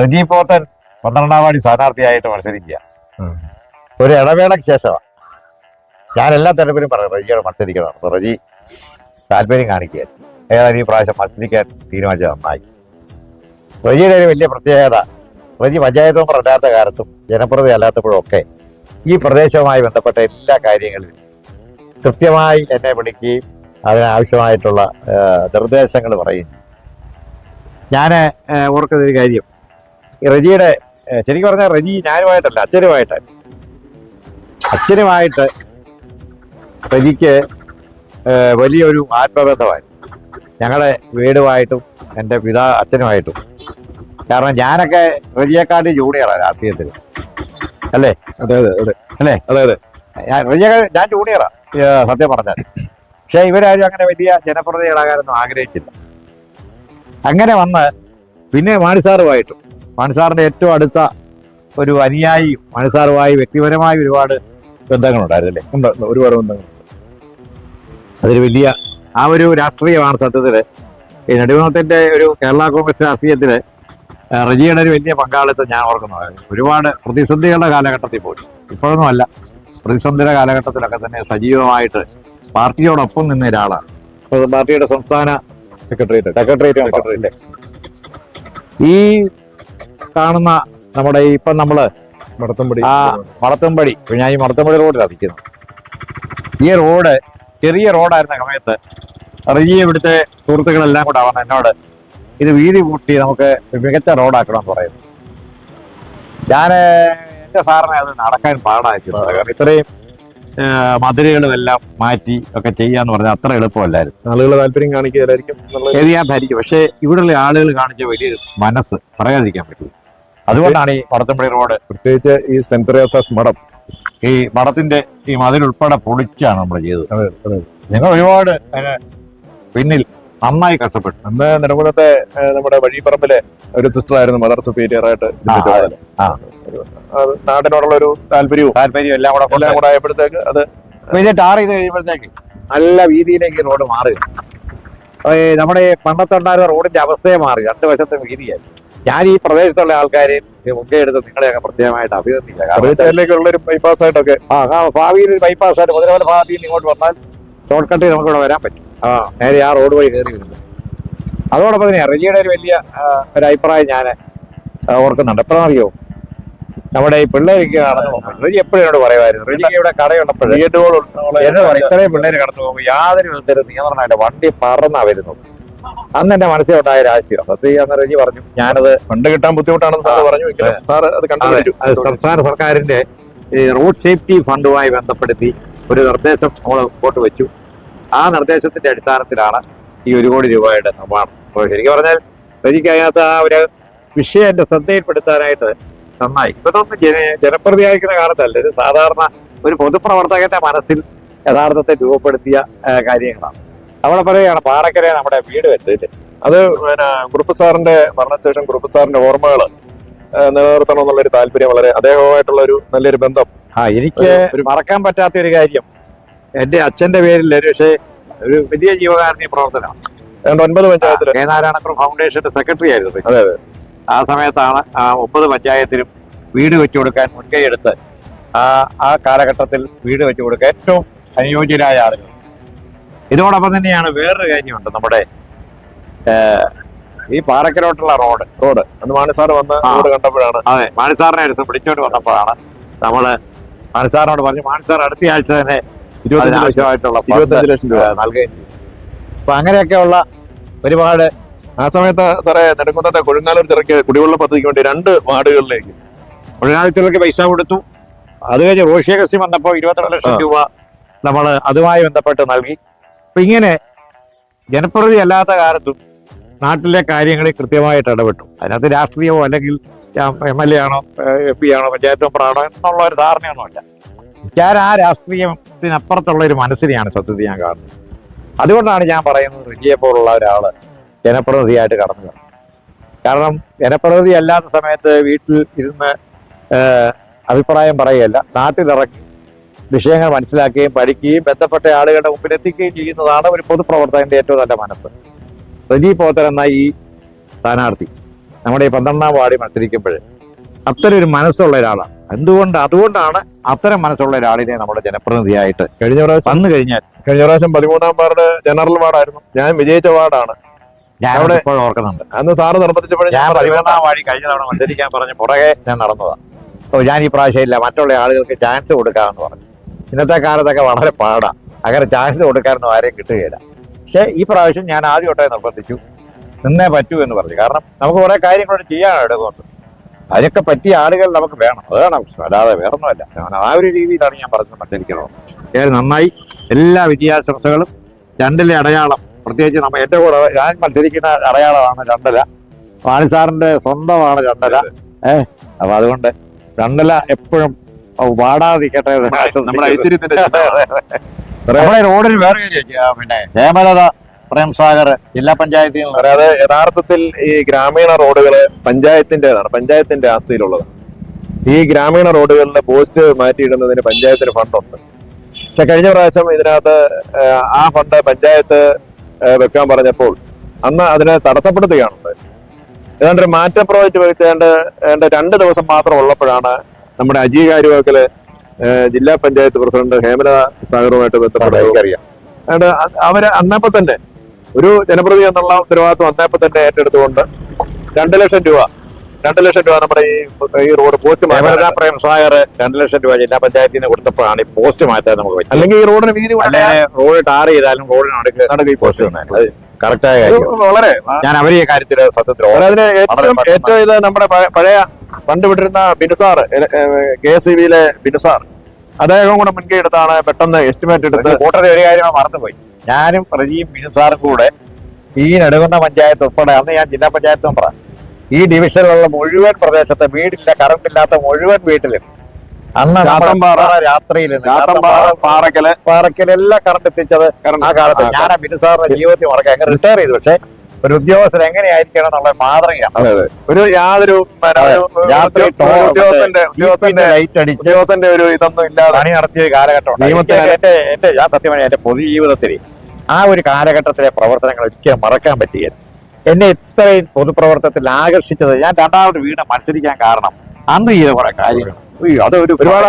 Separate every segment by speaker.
Speaker 1: Reji Pothan 12ാം ward സ്ഥാനാർത്ഥിയായിട്ട് മത്സരിക്കുക. ഒരു ഇടവേളയ്ക്ക് ശേഷമാണ് ഞാൻ എല്ലാ തെരഞ്ഞെടുപ്പിലും പറഞ്ഞു റജിയോട് മത്സരിക്കണം. അപ്പൊ റജി താല്പര്യം കാണിക്കുക, ഏതായാലും ഈ പ്രാവശ്യം മത്സരിക്കാൻ തീരുമാനിച്ചത് നന്നായി. റജിയുടെ ഒരു വലിയ പ്രത്യേകത, റജി പഞ്ചായത്ത് മെമ്പർ അല്ലാത്ത കാലത്തും ജനപ്രതിനിധി അല്ലാത്തപ്പോഴും ഒക്കെ ഈ പ്രദേശവുമായി ബന്ധപ്പെട്ട എല്ലാ കാര്യങ്ങളിലും കൃത്യമായി എന്നെ വിളിക്കുകയും അതിനാവശ്യമായിട്ടുള്ള നിർദ്ദേശങ്ങൾ പറയും. ഞാൻ ഓർക്കുന്നൊരു കാര്യം, ഈ റജിയുടെ ശരിക്കും പറഞ്ഞാൽ റജി ഞാനുമായിട്ടല്ല അച്ഛനുമായിട്ട് റജിക്ക് വലിയൊരു ആത്മബന്ധമായി ഞങ്ങളുടെ വീടുമായിട്ടും എൻ്റെ അച്ഛനുമായിട്ടും. കാരണം ഞാനൊക്കെ റജിയെക്കാട്ടി ജൂനിയറാണ് രാഷ്ട്രീയത്തിൽ, അല്ലേ? അല്ലേ? ഞാൻ ജൂനിയറാ സത്യം പറഞ്ഞാൽ. പക്ഷെ ഇവരാരും അങ്ങനെ വലിയ ജനപ്രതിനിധികളാകാനൊന്നും ആഗ്രഹിച്ചില്ല. അങ്ങനെ വന്ന് പിന്നെ മാണിസാറിന്റെ ഏറ്റവും അടുത്ത ഒരു അനുയായി മാണിസാറുമായി വ്യക്തിപരമായ ഒരുപാട് ബന്ധങ്ങളുണ്ടായിരുന്നല്ലേ?
Speaker 2: ഒരുപാട് ബന്ധങ്ങളുണ്ട്.
Speaker 1: അതൊരു വലിയ ആ ഒരു രാഷ്ട്രീയമാണ് സത്യത്തില്. ഈ നെടുകുന്നത്തിന്റെ ഒരു കേരള കോൺഗ്രസ് രാഷ്ട്രീയത്തില് റജിയുടെ ഒരു വലിയ പങ്കാളിത്തം ഞാൻ ഓർക്കുന്നതായിരുന്നു. ഒരുപാട് പ്രതിസന്ധികളുടെ കാലഘട്ടത്തിൽ പോയി, ഇപ്പോഴൊന്നും അല്ല, പ്രതിസന്ധിയുടെ കാലഘട്ടത്തിലൊക്കെ തന്നെ സജീവമായിട്ട് പാർട്ടിയോടൊപ്പം നിന്ന ഒരാളാണ്. പാർട്ടിയുടെ സംസ്ഥാന സെക്രട്ടേറിയറ്റ്. ഈ കാണുന്ന നമ്മുടെ ഇപ്പം നമ്മള് മടത്തമ്പടി ഞാൻ ഈ മടത്തമ്പടി റോഡിലാണ് നിൽക്കുന്നത്. ഈ റോഡ് ചെറിയ റോഡായിരുന്ന സമയത്ത് റജി ഇവിടുത്തെ സുഹൃത്തുക്കളെല്ലാം കൂടെ ആവണം എന്നോട് ഇത് വീതി കൂട്ടി നമുക്ക് മികച്ച റോഡാക്കണമെന്ന് പറയുന്നു. ഞാൻ എൻ്റെ സാറിനെ അത് നടക്കാൻ പാടായിരുന്നു. കാരണം ഇത്രയും മതിലുകളും എല്ലാം മാറ്റി ഒക്കെ ചെയ്യാന്ന് പറഞ്ഞാൽ അത്ര എളുപ്പമല്ലായിരുന്നു.
Speaker 2: ആളുകൾ താല്പര്യം കാണിക്കുകയായിരിക്കും.
Speaker 1: പക്ഷേ ഇവിടെയുള്ള ആളുകൾ കാണിച്ച വലിയൊരു മനസ്സ് പറയാതിരിക്കാൻ പറ്റില്ല. അതുകൊണ്ടാണ് ഈ മടത്തമ്പടി റോഡ്,
Speaker 2: പ്രത്യേകിച്ച് ഈ സെന്റ് തെരേസാസ് മഠം,
Speaker 1: ഈ മഠത്തിന്റെ ഈ മതിലുൾപ്പെടെ പൊളിച്ചാണ് നമ്മൾ ചെയ്തത്. ഞങ്ങൾ ഒരുപാട് പിന്നിൽ നന്നായി കഷ്ടപ്പെട്ടു.
Speaker 2: അന്ന് നെടുകുന്നത്തെ നമ്മുടെ വഴിപ്പറമ്പിലെ ഒരു സിസ്റ്റർ ആയിരുന്നു മദർ സുപ്പീരിയർ ആയിട്ട്. നാടിനോടുള്ള ഒരു താല്പര്യവും
Speaker 1: എല്ലാം കൂടെ
Speaker 2: ആയപ്പോഴത്തേക്ക് അത്
Speaker 1: ടാർ ചെയ്ത് കഴിയുമ്പോഴത്തേക്ക് നല്ല വീതിയിലേക്ക് റോഡ് മാറി. നമ്മുടെ പണ്ടത്തുണ്ടായിരുന്ന റോഡിന്റെ അവസ്ഥയെ മാറി, 2 വശത്തും വീതിയായി. ഞാൻ ഈ പ്രദേശത്തുള്ള ആൾക്കാരെയും മുൻകൈ എടുത്ത് നിങ്ങളെയൊക്കെ പ്രത്യേകമായിട്ട്
Speaker 2: അഭിനന്ദിക്കുക. ഒരു ബൈപ്പാസ് ആയിട്ടൊക്കെ
Speaker 1: ഭാവിയിൽ ഒരു ബൈപ്പാസ് ആയിട്ട് മുതലേ ഭാഗത്തിൽ നിന്ന് ഇങ്ങോട്ട് വന്നാൽ ഷോർട്ട് കട്ടിൽ നമുക്ക് ഇവിടെ വരാൻ പറ്റും. നേരെ ആ റോഡ് വഴി കയറി വരുന്നത്. അതോടൊപ്പം തന്നെ റജിയുടെ ഒരു വലിയ ഒരു അഭിപ്രായം ഞാൻ ഓർക്കുന്നുണ്ട്. എപ്പോഴാണെന്നറിയോ, നമ്മുടെ ഈ പിള്ളേർക്ക് കടന്നു പോകുമ്പോൾ റജി എപ്പോഴും എന്നോട് പറയുമായിരുന്നു, റജിക്ക് ഇവിടെ കടയുള്ളപ്പോൾ ഇത്രയും പിള്ളേര് കടന്നു പോകുമ്പോൾ യാതൊരു വിധത്തിലും നിയന്ത്രണമില്ല, വണ്ടി പറന്നാ വരുന്നത്. അന്ന് എന്റെ മനസ്സിലുണ്ടായ ഒരു ആശയം സത്യം റജി പറഞ്ഞു, ഞാനത്
Speaker 2: ഫണ്ട് കിട്ടാൻ ബുദ്ധിമുട്ടാണെന്ന് സാർ പറഞ്ഞു.
Speaker 1: അത് സംസ്ഥാന സർക്കാരിന്റെ റോഡ് സേഫ്റ്റി ഫണ്ടുമായി ബന്ധപ്പെടുത്തി ഒരു നിർദ്ദേശം നമ്മൾ മുമ്പോട്ട് വെച്ചു. ആ നിർദ്ദേശത്തിന്റെ അടിസ്ഥാനത്തിലാണ് ഈ 1 കോടി രൂപയുടെ നിർമ്മാണം. അപ്പോൾ ശരിക്കും പറഞ്ഞാൽ റജിക്ക് അതിനകത്ത് ആ ഒരു വിഷയം എന്റെ ശ്രദ്ധയിൽപ്പെടുത്താനായിട്ട് നന്നായി. ഇതൊന്നും ജനപ്രതിയായിരിക്കുന്ന കാലത്തല്ല, ഇത് സാധാരണ ഒരു പൊതുപ്രവർത്തകന്റെ മനസ്സിൽ യഥാർത്ഥത്തെ രൂപപ്പെടുത്തിയ കാര്യങ്ങളാണ്. അവിടെ പറയുകയാണ് പാറക്കരെ നമ്മുടെ വീട് വെച്ചിട്ട്
Speaker 2: അത് കുറുപ്പ് സാറിന്റെ മരണശേഷം കുറുപ്പ് സാറിന്റെ ഓർമ്മകൾ നിലനിർത്തണം എന്നുള്ളൊരു താല്പര്യം, വളരെ അദ്ദേഹവുമായിട്ടുള്ള ഒരു നല്ലൊരു ബന്ധം.
Speaker 1: എനിക്ക് ഒരു മറക്കാൻ പറ്റാത്ത ഒരു കാര്യം, എന്റെ അച്ഛന്റെ പേരിൽ പക്ഷേ ഒരു വലിയ ജീവകാരുണ്യ പ്രവർത്തനമാണ്.
Speaker 2: 9 പഞ്ചായത്തിൽ
Speaker 1: കെ നാരായണക്കുറു ഫൗണ്ടേഷന്റെ സെക്രട്ടറി ആയിരുന്നു.
Speaker 2: അതെ.
Speaker 1: ആ സമയത്താണ് 30 പഞ്ചായത്തിലും വീട് വെച്ചു കൊടുക്കാൻ മുൻകൈ എടുത്ത് ആ കാലഘട്ടത്തിൽ വീട് വെച്ചു കൊടുക്കാൻ ഏറ്റവും അനുയോജ്യരായ ആളുകൾ. ഇതോടൊപ്പം തന്നെയാണ് വേറൊരു കാര്യമുണ്ട്, നമ്മുടെ ഈ പാറക്കരോട്ടുള്ള റോഡ്
Speaker 2: അന്ന് മാണിസാർ വന്ന് കണ്ടപ്പോഴാണ്.
Speaker 1: അതെ, മാണിസാറിനെ അടുത്ത് പിടിച്ചോണ്ട് വന്നപ്പോഴാണ് നമ്മള് മാണിസാറിനോട് പറഞ്ഞു, മാണിസാർ അടുത്ത ആഴ്ച തന്നെ 25 ലക്ഷം രൂപ നൽകുകയും ചെയ്തു. അപ്പൊ അങ്ങനെയൊക്കെയുള്ള ഒരുപാട്.
Speaker 2: ആ സമയത്ത് സാറേ നെടുങ്കുന്നത്തെ കൊഴുങ്ങാലൂർ ചിറക്കിയ കുടിവെള്ള പദ്ധതിക്ക് വേണ്ടി 2 വാർഡുകളിലേക്ക്
Speaker 1: കൊഴുങ്ങാലൂരിലേക്ക് പൈസ കൊടുത്തു. അത് കഴിഞ്ഞ് റോഷി അഗസ്റ്റിൻ വന്നപ്പോൾ 22 ലക്ഷം രൂപ നമ്മൾ അതുമായി ബന്ധപ്പെട്ട് നൽകി. അപ്പൊ ഇങ്ങനെ ജനപ്രതിനിധി അല്ലാത്ത കാലത്തും നാട്ടിലെ കാര്യങ്ങളിൽ കൃത്യമായിട്ട് ഇടപെട്ടു. അതിനകത്ത് രാഷ്ട്രീയമോ അല്ലെങ്കിൽ MLA ആണോ MP ആണോ പഞ്ചായത്ത് മെമ്പറാണോ എന്നുള്ള ഒരു ധാരണയൊന്നുമില്ല. ഞാൻ ആ രാഷ്ട്രീയത്തിനപ്പുറത്തുള്ള ഒരു മനസ്സിനെയാണ് സത്യത്തിൽ ഞാൻ കാണുന്നത്. അതുകൊണ്ടാണ് ഞാൻ പറയുന്നത് റജിയെ പോലുള്ള ഒരാള് ജനപ്രതിനിധിയായിട്ട് കടന്നു വരണം. കാരണം ജനപ്രതിനിധി അല്ലാത്ത സമയത്ത് വീട്ടിൽ ഇരുന്ന് അഭിപ്രായം പറയുകയല്ല, നാട്ടിലിറങ്ങി വിഷയങ്ങൾ മനസ്സിലാക്കുകയും പഠിക്കുകയും ബന്ധപ്പെട്ട ആളുകളുടെ മുമ്പിൽ എത്തിക്കുകയും ചെയ്യുന്നതാണ് ഒരു പൊതുപ്രവർത്തകന്റെ ഏറ്റവും നല്ല മനസ്സ്. റജി പോത്തൻ എന്ന ഈ സ്ഥാനാർത്ഥി നമ്മുടെ ഈ 12ാം വാർഡിൽ മത്സരിക്കുമ്പോൾ അത്തരം ഒരു മനസ്സുള്ള ഒരാളാണ്. അതുകൊണ്ടാണ് അത്തരം മനസ്സുള്ള ഒരാളിനെ നമ്മുടെ ജനപ്രതിനിധിയായിട്ട്
Speaker 2: കഴിഞ്ഞ പ്രാവശ്യം
Speaker 1: വന്നു കഴിഞ്ഞാൽ
Speaker 2: കഴിഞ്ഞ പ്രാവശ്യം 13ാം വാർഡ് ജനറൽ വാർഡായിരുന്നു, ഞാൻ വിജയിച്ച വാർഡാണ്.
Speaker 1: ഞാൻ അവിടെ ഇപ്പോൾ ഓർക്കുന്നുണ്ട്.
Speaker 2: അന്ന് സാറ് നിർബന്ധിച്ചപ്പോഴും
Speaker 1: ഞാൻ 13ാം വാർഡിൽ കഴിഞ്ഞ തവണ മത്സരിക്കാൻ പറഞ്ഞ് പുറകെ ഞാൻ നടന്നതാണ്. അപ്പോൾ ഞാൻ ഈ പ്രാവശ്യം ഇല്ല, മറ്റുള്ള ആളുകൾക്ക് ചാൻസ് കൊടുക്കാമെന്ന് പറഞ്ഞു. ഇന്നത്തെ കാലത്തൊക്കെ വളരെ പാടാണ്, അങ്ങനെ ചാൻസ് കൊടുക്കാനൊന്നും ആരെയും കിട്ടുകയില്ല. പക്ഷേ ഈ പ്രാവശ്യം ഞാൻ ആദ്യമായിട്ടേ നിർബന്ധിച്ചു, നിന്നേ പറ്റൂ എന്ന് പറഞ്ഞു. കാരണം നമുക്ക് കുറേ കാര്യങ്ങളോട് ചെയ്യാനാണ് എടുക്കുന്നത്. അതിനൊക്കെ പറ്റിയ ആളുകൾ നമുക്ക് വേണം, അതാണ് പ്രശ്നം, അല്ലാതെ വേറൊന്നുമല്ല. ആ ഒരു രീതിയിലാണ് ഞാൻ പറഞ്ഞത് മത്സരിക്കണത്. ഏറെ നന്നായി, എല്ലാ വിജയാശംസകളും. രണ്ടിലെ അടയാളം, പ്രത്യേകിച്ച് എൻ്റെ കൂടെ ഞാൻ മത്സരിക്കുന്ന അടയാളമാണ് രണ്ടല. വാണിസാറിന്റെ സ്വന്തമാണ് രണ്ടല. അപ്പൊ അതുകൊണ്ട് രണ്ടല എപ്പോഴും വാടാതിരിക്കട്ടെ.
Speaker 2: നമ്മുടെ ഐശ്വര്യത്തിന്റെ
Speaker 1: നമ്മുടെ റോഡിന് വേറെ കാര്യം, പിന്നെ ഹേമലത പ്രേംസാഗർ ജില്ലാ പഞ്ചായത്തിൽ നിന്ന്.
Speaker 2: അതായത് യഥാർത്ഥത്തിൽ ഈ ഗ്രാമീണ റോഡുകള് പഞ്ചായത്തിന്റേതാണ്, പഞ്ചായത്തിന്റെ ആസ്തിയിലുള്ളതാണ്. ഈ ഗ്രാമീണ റോഡുകളിലെ പോസ്റ്റ് മാറ്റിയിടുന്നതിന് പഞ്ചായത്തിന് ഫണ്ടുണ്ട്. പക്ഷെ കഴിഞ്ഞ പ്രാവശ്യം ഇതിനകത്ത് ആ ഫണ്ട് പഞ്ചായത്ത് വെക്കാൻ പറഞ്ഞപ്പോൾ അന്ന് അതിനെ തടസ്സപ്പെടുത്തുകയാണ്. ഏതാണ്ട് ഒരു മാറ്റ പ്രോജക്റ്റ് വെച്ചേണ്ട 2 ദിവസം മാത്രം ഉള്ളപ്പോഴാണ് നമ്മുടെ അജി കാര്യവാക്കല് ജില്ലാ പഞ്ചായത്ത് പ്രസിഡന്റ് ഹേമലത സാഗറുമായിട്ട് ബന്ധപ്പെട്ടത്.
Speaker 1: അറിയാം.
Speaker 2: അതുകൊണ്ട് അവര് അന്നപ്പോ തന്നെ ഒരു ജനപ്രതി എന്നുള്ള ഉത്തരവാദിത്വം അന്നപ്പോ തന്നെ ഏറ്റെടുത്തുകൊണ്ട് 2 ലക്ഷം രൂപ നമ്മുടെ ഈ റോഡ് പോസ്റ്റ്
Speaker 1: ഹേമലത പ്രേംസാഗർ 2 ലക്ഷം രൂപ ജില്ലാ പഞ്ചായത്തിന് കൊടുത്തപ്പോഴാണ് ഈ പോസ്റ്റ് മാറ്റാൻ നമുക്ക് പറ്റും.
Speaker 2: അല്ലെങ്കിൽ ഈ റോഡിന് വീതി
Speaker 1: റോഡ് ടാർ ചെയ്താലും റോഡിന് ഈ പോസ്റ്റ് കറക്റ്റായ കാര്യം.
Speaker 2: വളരെ
Speaker 1: ഞാൻ അവരെ ഈ കാര്യത്തിൽ സത്യത്തിൽ
Speaker 2: അതിന് ഏറ്റവും ഇത് നമ്മുടെ പഴയ ഫണ്ട് വിട്ടിരുന്ന ബിനുസാർ, KSEB-യിലെ ബിനുസാർ, അദ്ദേഹം കൂടെ മുൻകൈ എടുത്താണ് പെട്ടെന്ന് എസ്റ്റിമേറ്റ് എടുത്ത്.
Speaker 1: കൂട്ടത്തിൽ ഒരു കാര്യം മറന്നുപോയി. ഞാനും റജിയും ബിനുസാറും കൂടെ ഈ നെടുകുന്ന പഞ്ചായത്ത് ഉൾപ്പെടെ, അന്ന് ഞാൻ ജില്ലാ പഞ്ചായത്ത് മെമ്പറാണ്, ഈ ഡിവിഷനിലുള്ള മുഴുവൻ പ്രദേശത്തെ വീടില്ല കറണ്ടില്ലാത്ത മുഴുവൻ വീട്ടിലും അന്ന് രാത്രിയിൽ പാറക്കലെല്ലാം കറണ്ട് എത്തിച്ചത് ആ കാലത്ത്. ഞാൻ ബിനുസാറിന്റെ ജീവിതത്തിൽ മറക്കാം. അങ്ങനെ റിട്ടയർ ചെയ്തു. പക്ഷെ ഒരു ഉദ്യോഗസ്ഥർ എങ്ങനെയായിരിക്കണം എന്നുള്ള മാതൃകയാണ്.
Speaker 2: ഒരു യാതൊരു ഉദ്യോഗസ്ഥന്റെ ഒരു ഇതൊന്നും ഇല്ലാതെ
Speaker 1: പണി നടത്തിയ ഒരു കാലഘട്ടം. ഞാൻ സത്യമായി എന്റെ പൊതുജീവിതത്തിൽ ആ ഒരു കാലഘട്ടത്തിലെ പ്രവർത്തനങ്ങൾ ഒരിക്കലും മറക്കാൻ പറ്റുകയില്ല. എന്നെ ഇത്രയും പൊതുപ്രവർത്തനത്തിൽ ആകർഷിച്ചത്, ഞാൻ 2ാമത് വീട് മത്സരിക്കാൻ കാരണം അന്ന് ചെയ്ത കുറെ കാര്യങ്ങൾ.
Speaker 2: അത് ഒരുപാട്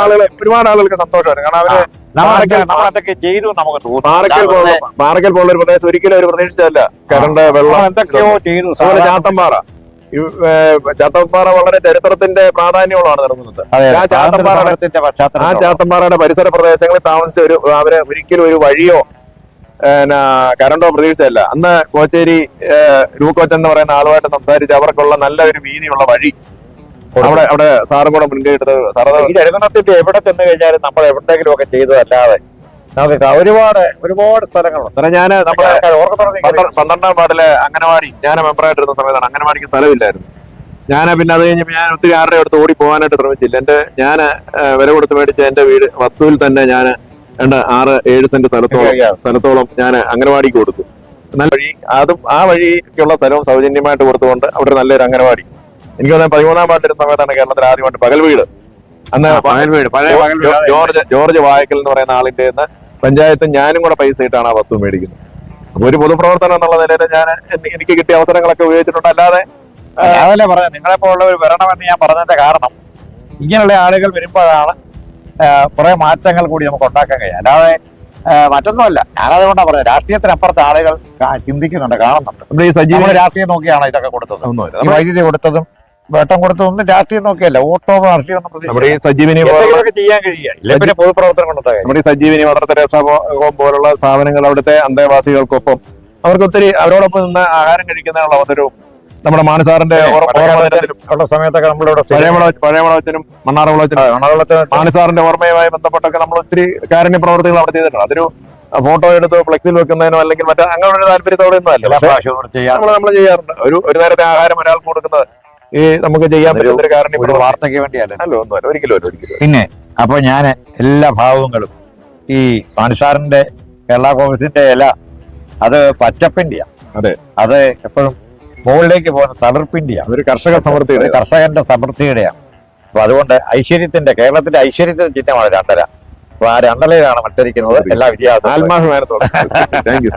Speaker 2: ആളുകൾക്ക് സന്തോഷമാണ്. കാരണം അവര്
Speaker 1: നമ്മളതൊക്കെ ചെയ്തു നമുക്ക് തോന്നുന്നു.
Speaker 2: പാറക്കൽ പോലുള്ള ഒരു പ്രദേശം ഒരിക്കലും ഒരു പ്രതീക്ഷിച്ചതല്ല. കറണ്ട്, വെള്ളം,
Speaker 1: എന്തൊക്കെയോ ചെയ്തു.
Speaker 2: ചാത്തമ്പാറ വളരെ ചരിത്രത്തിന്റെ പ്രാധാന്യമുള്ളതാണ് നടക്കുന്നത്. ആ ചാത്തമ്പാറയുടെ പരിസര പ്രദേശങ്ങളിൽ താമസിച്ച അവരെ ഒരിക്കലും ഒരു വഴിയോ കറണ്ടോ പ്രതീക്ഷിച്ചതല്ല. അന്ന് കോച്ചേരി രൂക്കോച്ച് എന്ന് പറയുന്ന ആളുമായിട്ട് സംസാരിച്ച് അവർക്കുള്ള നല്ല ഒരു വീതിയുള്ള വഴി അവിടെ സാറും കൂടെ മുൻകൈ എടുത്തത്.
Speaker 1: ഈ ജനഗണത്തിന്റെ എവിടെ ചെന്ന് കഴിഞ്ഞാലും നമ്മൾ എവിടെയെങ്കിലും ഒക്കെ ചെയ്തതല്ലാതെ നമുക്ക് ഒരുപാട് സ്ഥലങ്ങളുണ്ട്.
Speaker 2: ഞാൻ നമ്മുടെ 12ാം വാർഡിലെ അംഗനവാടി, ഞാൻ മെമ്പറായിട്ടിരുന്ന സമയത്താണ് അംഗനവാടിക്ക് സ്ഥലമില്ലായിരുന്നു. ഞാൻ പിന്നെ അത് കഴിഞ്ഞപ്പോൾ ഞാൻ ഒത്തിരി ആരുടെ അടുത്ത് ഓടി പോകാനായിട്ട് ശ്രമിച്ചില്ല. ഞാൻ വില കൊടുത്ത് മേടിച്ച എന്റെ വീട് വസ്തുവിൽ തന്നെ ഞാൻ 6-7 സെന്റ് സ്ഥലത്തോളം ഞാൻ അംഗനവാടിക്ക് കൊടുത്തു. നല്ല വഴി, അതും ആ വഴിക്കുള്ള സ്ഥലവും സൗജന്യമായിട്ട് കൊടുത്തുകൊണ്ട് അവിടെ നല്ലൊരു അംഗനവാടി. എനിക്ക് തോന്നുന്നത് 13ാം വാർഡിരുന്ന സമയത്താണ് കേരളത്തിൽ ആദ്യമായിട്ട് പകൽ വീട്. അന്ന് ജോർജ് വായക്കൽ എന്ന് പറയുന്ന ആളിന്റെ പഞ്ചായത്തും ഞാനും കൂടെ പൈസ ഇട്ടാണ് ആ വസ്തു മേടിക്കുന്നത്. അപ്പൊ ഒരു പൊതുപ്രവർത്തനം എന്നുള്ള നിലയിൽ എനിക്ക് കിട്ടിയ അവസരങ്ങളൊക്കെ ഉപയോഗിച്ചിട്ടുണ്ട്. അല്ലാതെ
Speaker 1: അതല്ലേ പറഞ്ഞത്, നിങ്ങളെപ്പോലുള്ളവർ വരണമെന്ന് ഞാൻ പറഞ്ഞതിന്റെ കാരണം ഇങ്ങനെയുള്ള ആളുകൾ വരുമ്പോഴാണ് കുറെ മാറ്റങ്ങൾ കൂടി നമുക്ക് ഉണ്ടാക്കാൻ കഴിയും. അല്ലാതെ മറ്റൊന്നുമല്ല. ഞാനതുകൊണ്ടാണ് പറഞ്ഞത്, രാഷ്ട്രീയത്തിനപ്പുറത്ത് ആളുകൾ ചിന്തിക്കുന്നുണ്ട്, കാണുന്നുണ്ട്.
Speaker 2: നമ്മുടെ ഈ സജീവ
Speaker 1: രാഷ്ട്രീയം നോക്കിയാണ് ഇതൊക്കെ കൊടുത്തത്. വൈദ്യുതി കൊടുത്തതും വെട്ടം കൊടുത്തതൊന്നും രാഷ്ട്രീയം നോക്കിയല്ല. ഓട്ടോ രാഷ്ട്രീയം
Speaker 2: നമ്മുടെ ഈ സജീവിനി
Speaker 1: ചെയ്യാൻ കഴിയില്ല. പിന്നെ പൊതുപ്രവർത്തനം കൊണ്ടത്തെ
Speaker 2: നമ്മുടെ ഈ സജീവിനി മദർ തെരേസ പോലുള്ള സ്ഥാപനങ്ങൾ അവിടുത്തെ അന്തേവാസികൾക്കൊപ്പം അവർക്ക് ഒത്തിരി അവരോടൊപ്പം നിന്ന് ആഹാരം കഴിക്കുന്നതിനുള്ള അവസരവും നമ്മുടെ മാനസാറിന്റെ
Speaker 1: ഉള്ള സമയത്തൊക്കെ നമ്മളിവിടെ
Speaker 2: പഴയവളവച്ചനും മണ്ണാറവളവച്ചനും മാനസാറിന്റെ ഓർമ്മയുമായി ബന്ധപ്പെട്ടൊക്കെ നമ്മൾ ഒത്തിരി കാരുണ്യ പ്രവർത്തികൾ അവിടെ ചെയ്തിട്ടുണ്ട്. അതൊരു ഫോട്ടോ എടുത്ത് ഫ്ലെക്സിൽ വെക്കുന്നതിനോ അല്ലെങ്കിൽ മറ്റേ അങ്ങനെ ഒരു താല്പര്യത്തോടെ ഒന്നും അല്ല. നമ്മൾ ചെയ്യാറുണ്ട്. ഒരു നേരത്തെ ആഹാരം ഒരാൾക്ക് കൊടുക്കുന്നത് ഈ നമുക്ക് ചെയ്യാൻ പറ്റുന്ന ഒരു കാരുണ്യ
Speaker 1: വാർത്തയ്ക്ക് വേണ്ടിയല്ല.
Speaker 2: ഒന്നുമല്ല, ഒരിക്കലും.
Speaker 1: പിന്നെ അപ്പൊ ഞാൻ എല്ലാ ഭാവങ്ങളും ഈ മാനസാറിന്റെ കേരള കോൺഗ്രസിന്റെ ഇല അത് പച്ചപ്പിന്റെയാണ്.
Speaker 2: അതെ,
Speaker 1: അത് എപ്പോഴും മുകളിലേക്ക് പോകുന്ന തളിർപ്പിന്റെയാണ്.
Speaker 2: ഒരു
Speaker 1: കർഷകന്റെ സമൃദ്ധിയുടെയാണ്. അപ്പൊ അതുകൊണ്ട് കേരളത്തിന്റെ ഐശ്വര്യത്തിന്റെ ചിഹ്നമാണ് രണ്ടല. അപ്പൊ ആ രണ്ടലയിലാണ് മത്സരിക്കുന്നത്. എല്ലാ വിദ്യാഭ്യാസം
Speaker 2: ആത്മാഭിമാനത്തോടെ. Thank you.